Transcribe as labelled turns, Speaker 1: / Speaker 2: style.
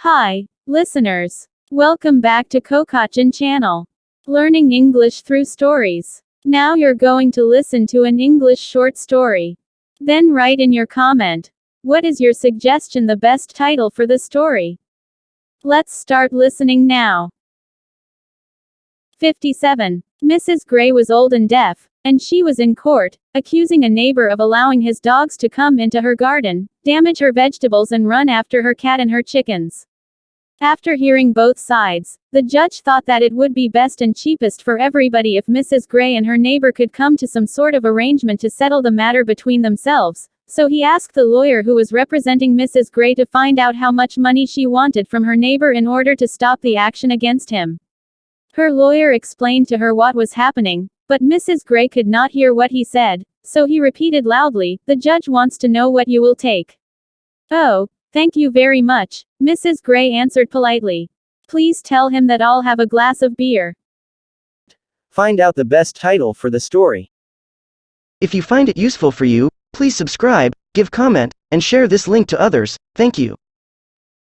Speaker 1: Hi, listeners. Welcome back to Kokachin channel. Learning English through stories. Now you're going to listen to an English short story. Then write in your comment. What is your suggestion the best title for the story? Let's start listening now. 57. Mrs. Gray was old and deaf, and she was in court, accusing a neighbor of allowing his dogs to come into her garden, damage her vegetables and run after her cat and her chickens. After hearing both sides, the judge thought that it would be best and cheapest for everybody if Mrs. Gray and her neighbor could come to some sort of arrangement to settle the matter between themselves, so he asked the lawyer who was representing Mrs. Gray to find out how much money she wanted from her neighbor in order to stop the action against him. Her lawyer explained to her what was happening, but Mrs. Gray could not hear what he said, so he repeated loudly, "The judge wants to know what you will take." "Oh, thank you very much," Mrs. Gray answered politely. "Please tell him that I'll have a glass of beer."
Speaker 2: Find out the best title for the story.
Speaker 3: If you find it useful for you, please subscribe, give comment, and share this link to others. Thank you.